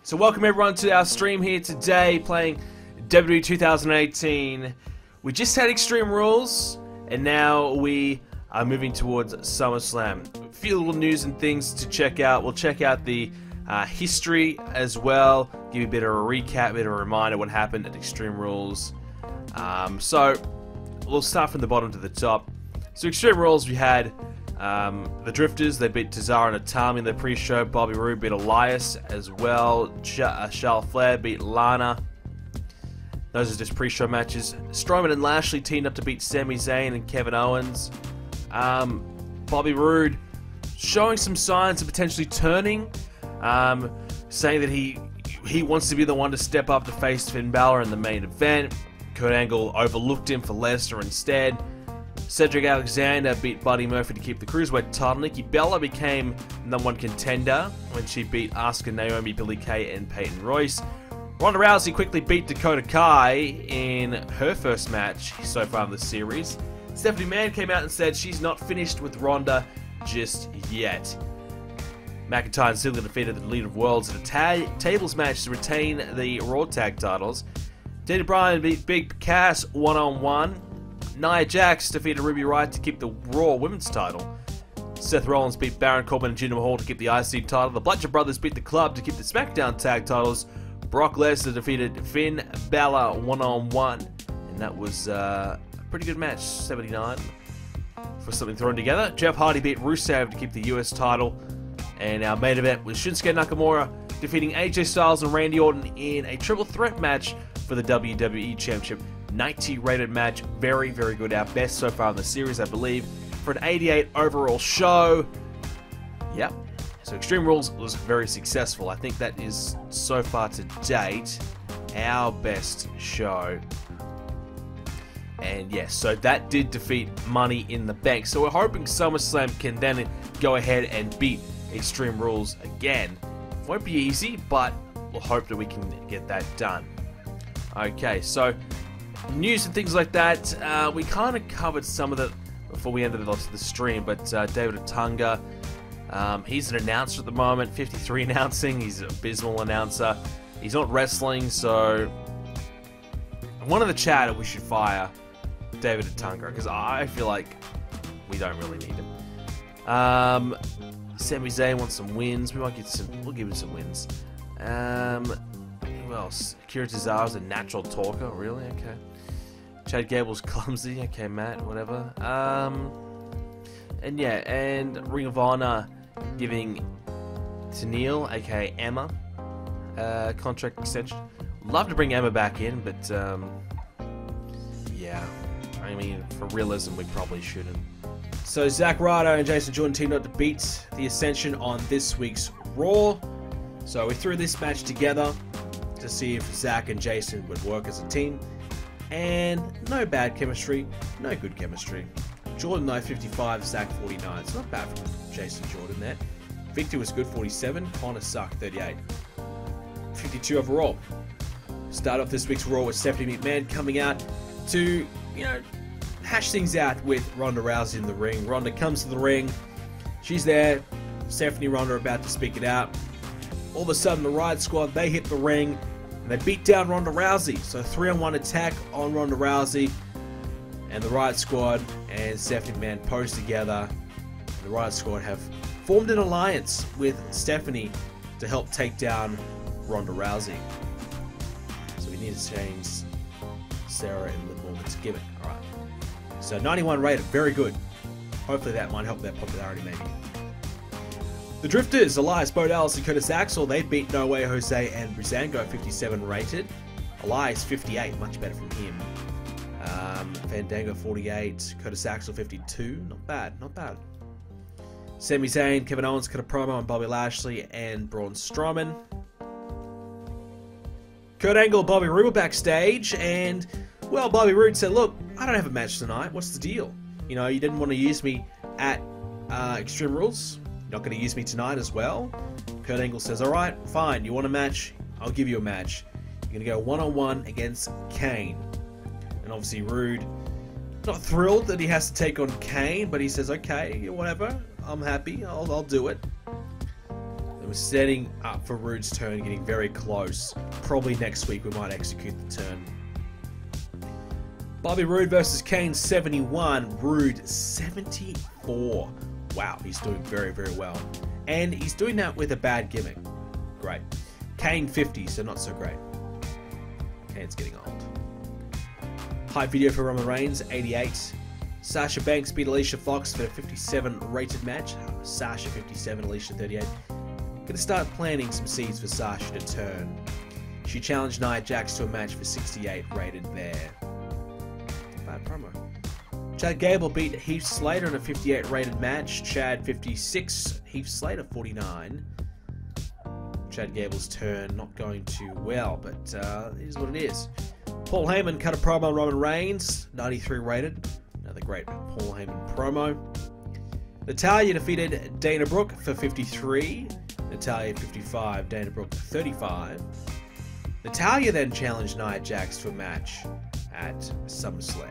So welcome everyone to our stream here today, playing WWE 2018. We just had Extreme Rules, and now we are moving towards SummerSlam. A few little news and things to check out. We'll check out the history as well, give you a bit of a recap, a bit of a reminder what happened at Extreme Rules. So we'll start from the bottom to the top. So Extreme Rules, we had the Drifters. They beat Cesaro and Itami in the pre-show. Bobby Roode beat Elias as well. Charlotte Flair beat Lana. Those are just pre-show matches. Strowman and Lashley teamed up to beat Sami Zayn and Kevin Owens. Bobby Roode showing some signs of potentially turning, saying that he wants to be the one to step up to face Finn Balor in the main event. Kurt Angle overlooked him for Lesnar instead. Cedric Alexander beat Buddy Murphy to keep the Cruiserweight title. Nikki Bella became #1 contender when she beat Asuka, Naomi, Billie Kay, and Peyton Royce. Ronda Rousey quickly beat Dakota Kai in her first match so far in the series. Stephanie McMahon came out and said she's not finished with Ronda just yet. McIntyre and Ziggler defeated the Leader of Worlds in a tables match to retain the Raw Tag titles. Daniel Bryan beat Big Cass one-on-one. Nia Jax defeated Ruby Riott to keep the Raw Women's title. Seth Rollins beat Baron Corbin and Jinder Mahal to keep the IC title. The Bludgeon Brothers beat the Club to keep the SmackDown tag titles. Brock Lesnar defeated Finn Balor one-on-one. And that was a pretty good match, 79 for something thrown together. Jeff Hardy beat Rusev to keep the US title. And our main event was Shinsuke Nakamura defeating AJ Styles and Randy Orton in a triple threat match for the WWE Championship. 90 rated match, very, very good. Our best so far in the series, I believe, for an 88 overall show. Yep. So Extreme Rules was very successful. I think that is, so far to date, our best show. And yes, so that did defeat Money in the Bank. So we're hoping SummerSlam can then go ahead and beat Extreme Rules again. Won't be easy, but we'll hope that we can get that done. Okay, so news and things like that. We kind of covered some of it before we ended the stream, but David Otunga, he's an announcer at the moment, 53 announcing. He's an abysmal announcer. He's not wrestling, so one of the chat, we should fire David Otunga, because I feel like we don't really need him. Sami Zayn wants some wins. We might get some. We'll give him some wins. Who else? Akira Tozawa's a natural talker. Really? Okay. Chad Gable's clumsy. Okay, Matt. Whatever. And yeah, and Ring of Honor giving Tennille, aka Emma, contract extension. Love to bring Emma back in, but yeah. I mean, for realism, we probably shouldn't. So Zack Ryder and Jason Jordan teamed up to beat the Ascension on this week's Raw. So we threw this match together to see if Zack and Jason would work as a team. And no bad chemistry, no good chemistry. Jordan though 55, Zack 49. It's not bad from Jason Jordan there. Victor was good, 47. Connor sucked, 38. 52 overall. Start off this week's Raw with Stephanie McMahon coming out to, hash things out with Ronda Rousey in the ring. Ronda comes to the ring. She's there. Stephanie and Ronda are about to speak it out. All of a sudden, the Riot Squad, they hit the ring and they beat down Ronda Rousey. So 3-on-1 attack on Ronda Rousey. And the Riot Squad and Stephanie McMahon pose together. The Riot Squad have formed an alliance with Stephanie to help take down Ronda Rousey. So we need to change Sarah and Liv Morgan to give it. Alright. So 91 rated, very good. Hopefully that might help their popularity maybe. The Drifters, Elias, Bo Dallas, and Curtis Axel, they beat No Way Jose and Breezango, 57 rated. Elias 58, much better from him. Fandango 48, Curtis Axel 52, not bad, not bad. Sami Zayn, Kevin Owens cut a promo on Bobby Lashley and Braun Strowman. Kurt Angle and Bobby Roode were backstage, and well, Bobby Roode said, look, I don't have a match tonight. What's the deal? You didn't want to use me at Extreme Rules. You're not going to use me tonight as well? Kurt Angle says, alright, fine. You want a match? I'll give you a match. You're going to go one-on-one against Kane. And obviously Roode, not thrilled that he has to take on Kane, but he says, okay, whatever. I'm happy. I'll do it. The And we're setting up for Rude's turn, getting very close. Probably next week we might execute the turn. Bobby Roode versus Kane 71, Rude 74. Wow, he's doing very, very well. And he's doing that with a bad gimmick. Great. Kane 50, so not so great. Kane's getting old. Hype video for Roman Reigns 88. Sasha Banks beat Alicia Fox for a 57 rated match. Sasha 57, Alicia 38. Gonna start planting some seeds for Sasha to turn. She challenged Nia Jax to a match for 68 rated there. Bad promo. Chad Gable beat Heath Slater in a 58 rated match. Chad 56, Heath Slater 49. Chad Gable's turn not going too well, but it is what it is. Paul Heyman cut a promo on Roman Reigns, 93 rated. Another great Paul Heyman promo. Natalya defeated Dana Brooke for 53. Natalya 55, Dana Brooke 35. Natalya then challenged Nia Jax to a match at SummerSlam.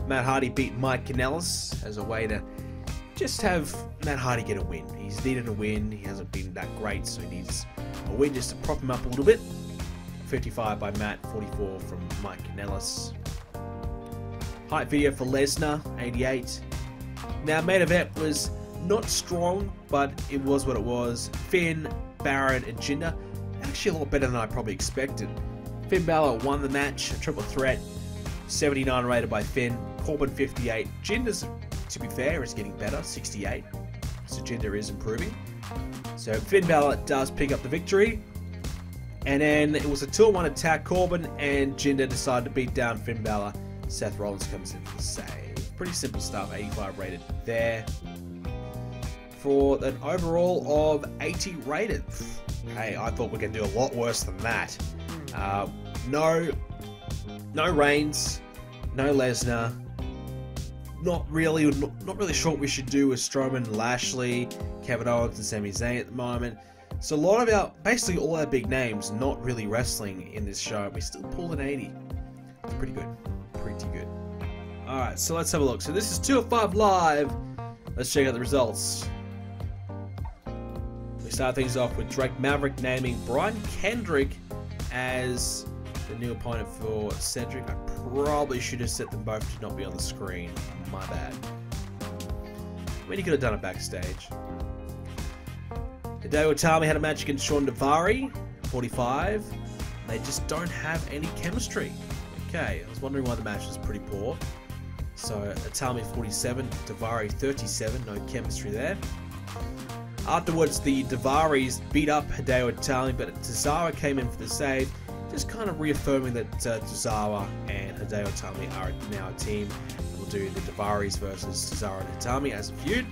Matt Hardy beat Mike Kanellis as a way to just have Matt Hardy get a win. He's needed a win. He hasn't been that great, so he needs a win just to prop him up a little bit. 55 by Matt, 44 from Mike Kanellis. Hype video for Lesnar, 88. Now, main event was not strong, but it was what it was. Finn, Baron, and Jinder. Actually a lot better than I probably expected. Finn Balor won the match, a triple threat. 79 rated by Finn. Corbin 58. Jinder's, to be fair, is getting better, 68. So Jinder is improving. So Finn Balor does pick up the victory. And then it was a 2-on-1 attack. Corbin and Jinder decided to beat down Finn Balor. Seth Rollins comes in for the save. Pretty simple stuff, 85 rated there. For an overall of 80 rated. Hey, I thought we were going to do a lot worse than that. No Reigns, no Lesnar. Not really sure what we should do with Strowman, Lashley, Kevin Owens, and Sami Zayn at the moment. So a lot of basically all our big names not really wrestling in this show. We still pulled an 80. It's pretty good. Pretty good. Alright, so let's have a look. So this is 205 Live. Let's check out the results. We start things off with Drake Maverick naming Brian Kendrick as the new opponent for Cedric. I probably should have set them both to not be on the screen. My bad. I mean, he could have done it backstage. Hideo Itami had a match against Sean Daivari, 45. They just don't have any chemistry. Okay, I was wondering why the match was pretty poor. So Itami 47, Daivari 37, no chemistry there. Afterwards, the Daivaris beat up Hideo Itami, but Tozawa came in for the save, just kind of reaffirming that Tozawa and Hideo Itami are now a team. We'll do the Daivaris versus Tozawa and Itami as a feud.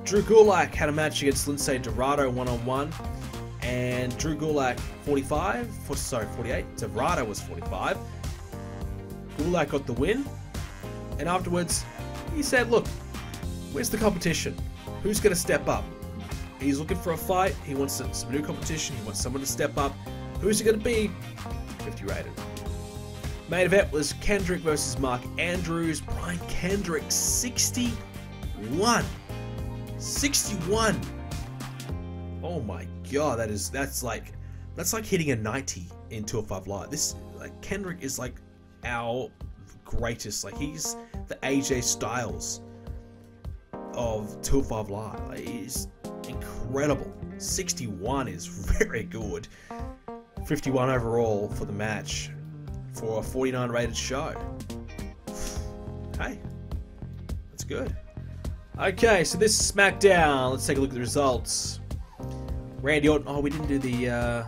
Drew Gulak had a match against Lindsay Dorado one-on-one, and Drew Gulak 48, Dorado was 45. Gulak got the win, and afterwards he said, look, where's the competition? Who's going to step up? He's looking for a fight, he wants some new competition, he wants someone to step up. Who's it going to be? 50 rated. Main event was Kendrick versus Mark Andrews. Brian Kendrick 61. 61. Oh my god, that's like hitting a 90 in 205 Live. This Kendrick is like our greatest. Like, he's the AJ Styles of 205 Live. Like, he's incredible. 61 is very good. 51 overall for the match for a 49 rated show. Hey, that's good. Okay, so this is SmackDown. Let's take a look at the results. Randy Orton. Oh, we didn't do the.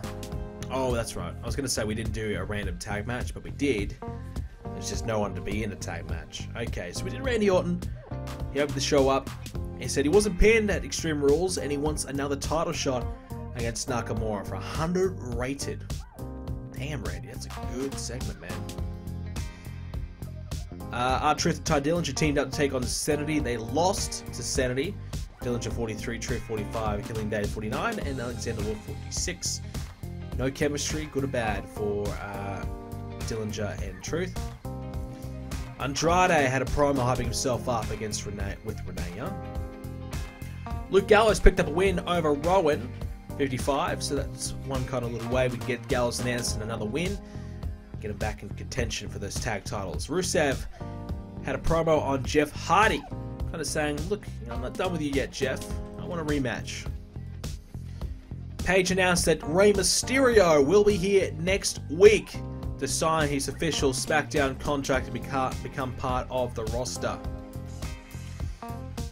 Oh, that's right. I was going to say we didn't do a random tag match, but we did. There's just no one to be in a tag match. Okay, so we did Randy Orton. He opened the show up. He said he wasn't pinned at Extreme Rules, and he wants another title shot against Nakamura for 100 rated. Damn, Randy, that's a good segment, man. R-Truth and Ty Dillinger teamed up to take on Sanity. They lost to Sanity. Dillinger 43, Truth 45, Killing Dave 49, and Alexander Wolf 46. No chemistry, good or bad, for Dillinger and Truth. Andrade had a promo hyping himself up against Renee Young. Luke Gallows picked up a win over Rowan, 55, so that's one kind of little way we can get Gallows and Anderson another win. Get him back in contention for those tag titles. Rusev had a promo on Jeff Hardy, kind of saying, look, I'm not done with you yet, Jeff. I want a rematch. Paige announced that Rey Mysterio will be here next week to sign his official SmackDown contract and become part of the roster.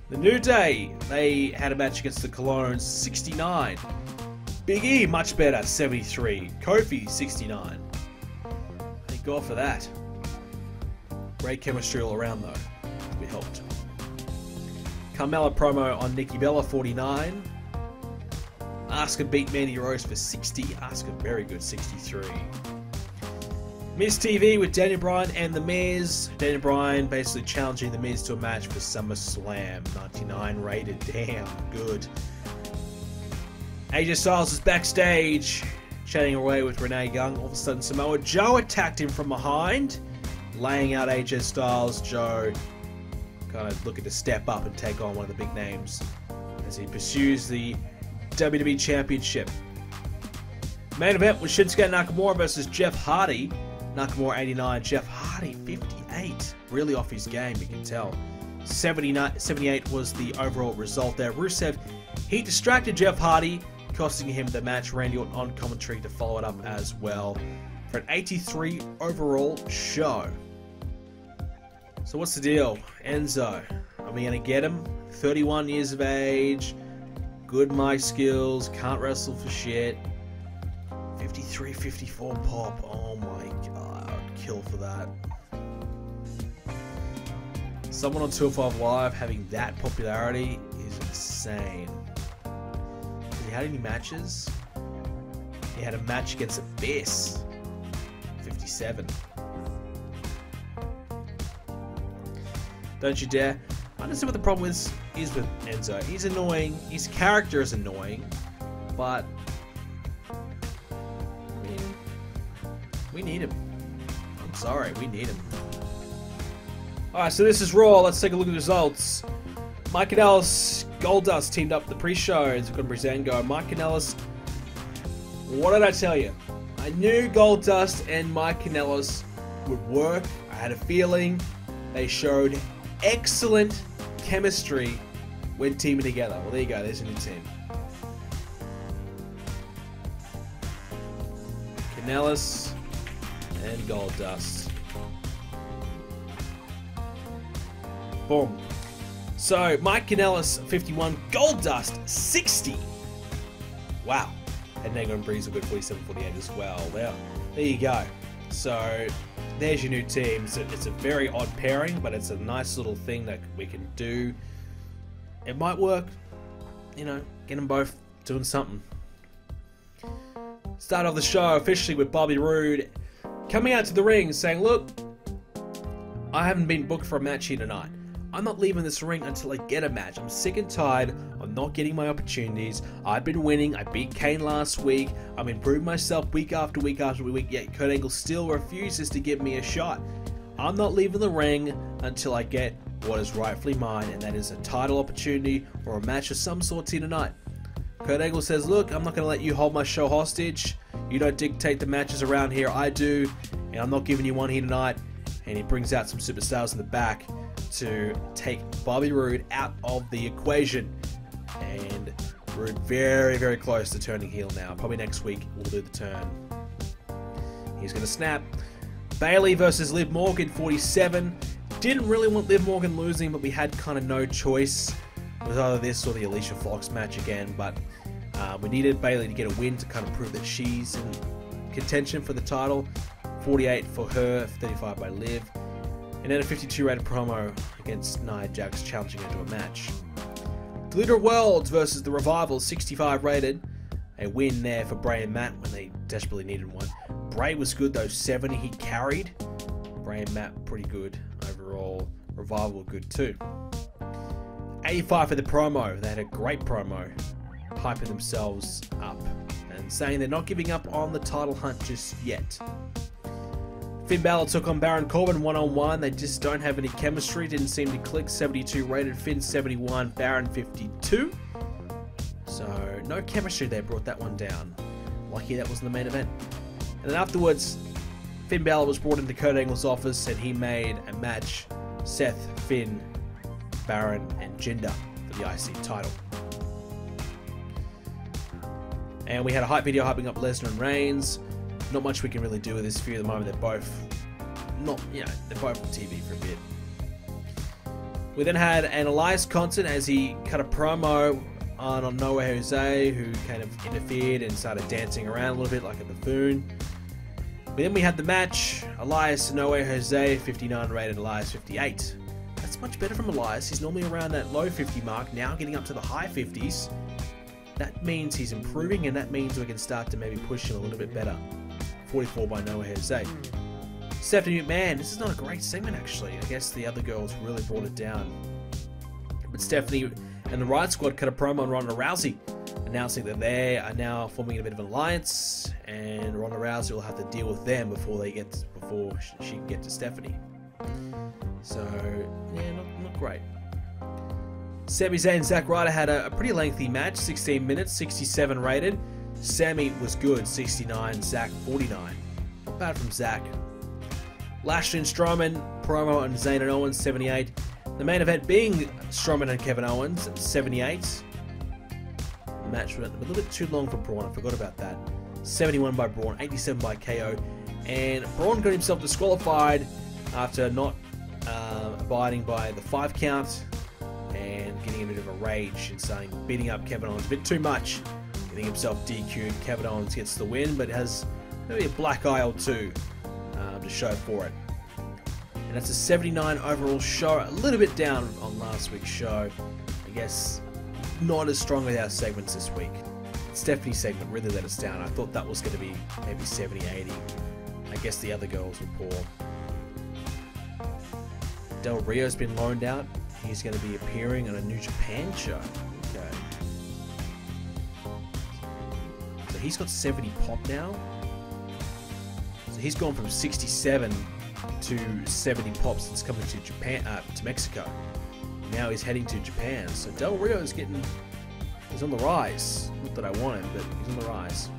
The New Day, they had a match against the Colognes, 69. Big E, much better, 73. Kofi, 69. Thank God for that. Great chemistry all around though. We helped. Carmella promo on Nikki Bella, 49. Asuka beat Mandy Rose for 60. Asuka very good, 63. Miz TV with Daniel Bryan and The Miz. Daniel Bryan basically challenging The Miz to a match for SummerSlam. 99 rated. Damn, good. AJ Styles is backstage, chatting away with Renee Young. All of a sudden, Samoa Joe attacked him from behind, laying out AJ Styles. Joe kind of looking to step up and take on one of the big names as he pursues the WWE Championship. Main event was Shinsuke Nakamura versus Jeff Hardy. Nakamura 89, Jeff Hardy 58. Really off his game, you can tell. 78 was the overall result there. Rusev, he distracted Jeff Hardy, costing him the match. Randy Orton on commentary to follow it up as well for an 83 overall show. So what's the deal? Enzo, are we going to get him? 31 years of age, good mic skills, can't wrestle for shit. 53, 54 pop. Oh my god, I would kill for that. Someone on 205 Live having that popularity is insane. Has he had any matches? He had a match against Abyss. 57. Don't you dare. I don't see what the problem is with Enzo. He's annoying. His character is annoying. But we need him. I'm sorry, we need him. Alright, so this is Raw. Let's take a look at the results. Mike Kanellis, Goldust teamed up the pre-show as we're going to Brizango. Mike Kanellis, what did I tell you? I knew Goldust and Mike Kanellis would work. I had a feeling. They showed excellent chemistry when teaming together. Well, there you go. There's a new team. Kanellis and Goldust. Boom. So, Mike Kanellis, 51. Goldust, 60. Wow. And Nego and Breeze are good 47, 48 as well. There you go. So, there's your new team. It's a very odd pairing, but it's a nice little thing that we can do. It might work. You know, get them both doing something. Start off the show officially with Bobby Roode coming out to the ring saying, look, I haven't been booked for a match here tonight. I'm not leaving this ring until I get a match. I'm sick and tired of not getting my opportunities. I've been winning. I beat Kane last week. I'm improving myself week after week after week, yet Kurt Angle still refuses to give me a shot. I'm not leaving the ring until I get what is rightfully mine, and that is a title opportunity or a match of some sort here tonight. Kurt Angle says, look, I'm not going to let you hold my show hostage. You don't dictate the matches around here. I do, and I'm not giving you one here tonight. And he brings out some superstars in the back to take Bobby Roode out of the equation. And Roode very, very close to turning heel now. Probably next week we'll do the turn. He's going to snap. Bayley versus Liv Morgan, 47. Didn't really want Liv Morgan losing, but we had kind of no choice. It was either this or the Alicia Fox match again, but we needed Bayley to get a win to kind of prove that she's in contention for the title. 48 for her, 35 by Liv. And then a 52 rated promo against Nia Jax challenging her to a match. The Leader of Worlds versus the Revival, 65 rated. A win there for Bray and Matt when they desperately needed one. Bray was good though, 70 he carried. Bray and Matt pretty good overall. Revival were good too. 85 for the promo. They had a great promo, hyping themselves up and saying they're not giving up on the title hunt just yet. Finn Balor took on Baron Corbin one-on-one. They just don't have any chemistry. Didn't seem to click. 72 rated. Finn 71. Baron 52. So no chemistry there, brought that one down. Lucky that wasn't the main event. And then afterwards, Finn Balor was brought into Kurt Angle's office and he made a match: Seth, Finn, Baron, and Jinder for the IC title. And we had a hype video hyping up Lesnar and Reigns. Not much we can really do with this feud at the moment. They're both they're both on TV for a bit. We then had an Elias concert as he cut a promo on No Way Jose, who kind of interfered and started dancing around a little bit like a buffoon. But then we had the match: Elias, No Way Jose, 59 rated, Elias 58. That's much better from Elias. He's normally around that low 50 mark, now getting up to the high 50s. That means he's improving, and that means we can start to maybe push him a little bit better. 44 by No Way Jose. Stephanie McMahon, this is not a great segment actually. I guess the other girls really brought it down. But Stephanie and the Riot Squad cut a promo on Ronda Rousey, announcing that they are now forming a bit of an alliance, and Ronda Rousey will have to deal with them before she can get to Stephanie. So yeah, not great. Sami Zayn and Zack Ryder had a pretty lengthy match, 16 minutes, 67 rated. Sami was good, 69, Zack 49. Not bad from Zack. Lashley and Strowman promo on Zayn and Owens, 78. The main event being Strowman and Kevin Owens, 78. The match went a little bit too long for Braun, I forgot about that. 71 by Braun, 87 by KO. And Braun got himself disqualified after not abiding by the 5 count and getting a bit of a rage and starting beating up Kevin Owens a bit too much. Getting himself DQ'd. Kevin Owens gets the win, but has maybe a black eye or two to show for it. And that's a 79 overall show, a little bit down on last week's show. I guess not as strong with our segments this week. Stephanie's segment really let us down. I thought that was going to be maybe 70, 80. I guess the other girls were poor. Del Rio's been loaned out. He's going to be appearing on a New Japan show. Okay. So he's got 70 pop now. So he's gone from 67 to 70 pop since coming to Japan, to Mexico. Now he's heading to Japan. So Del Rio is he's on the rise. Not that I want him, but he's on the rise.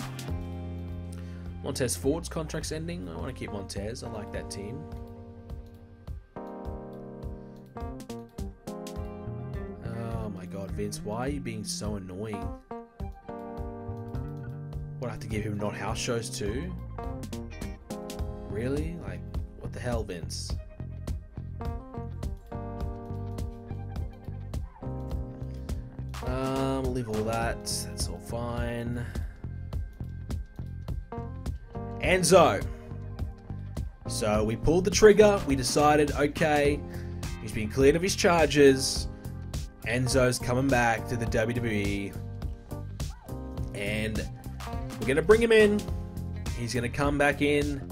Montez Ford's contract's ending. I want to keep Montez. I like that team. Oh my god, Vince, why are you being so annoying? What, I have to give him not house shows too? Really? Like, what the hell, Vince? We'll leave all that. That's all fine. Enzo. So we pulled the trigger. We decided, okay, he's been cleared of his charges. Enzo's coming back to the WWE. And we're going to bring him in. He's going to come back in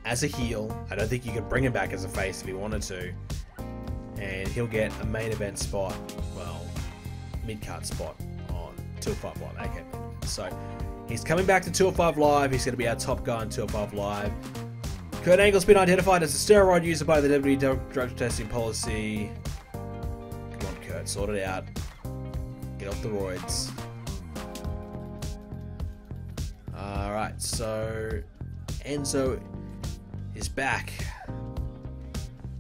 as a heel. I don't think you could bring him back as a face if he wanted to. And he'll get a main event spot. Well, mid-card spot on 205 Live. Okay, so he's coming back to 205 Live. He's going to be our top guy on 205 Live. Kurt Angle's been identified as a steroid user by the WWE drug testing policy. Come on, Kurt, sort it out. Get off the roids. Alright, so Enzo is back.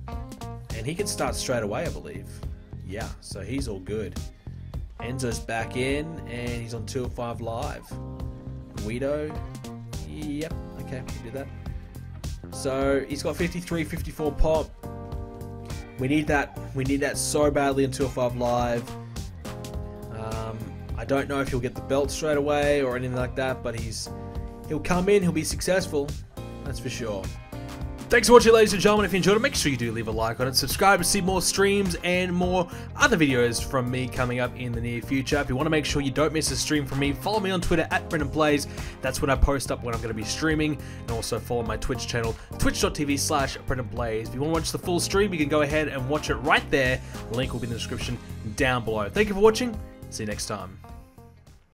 And he can start straight away, I believe. Yeah, so he's all good. Enzo's back in, and he's on 205 Live. Guido. Yep, okay, we can do that. So he's got 53, 54 pop. We need that. We need that so badly in 205 Live. I don't know if he'll get the belt straight away or anything like that, but he'll come in, he'll be successful. That's for sure. Thanks for watching, ladies and gentlemen. If you enjoyed it, make sure you do leave a like on it. Subscribe to see more streams and more other videos from me coming up in the near future. If you want to make sure you don't miss a stream from me, follow me on Twitter at BrendenPlayz. That's when I post up when I'm going to be streaming. And also follow my Twitch channel, twitch.tv/BrendenPlayz. If you want to watch the full stream, you can go ahead and watch it right there. The link will be in the description down below. Thank you for watching. See you next time.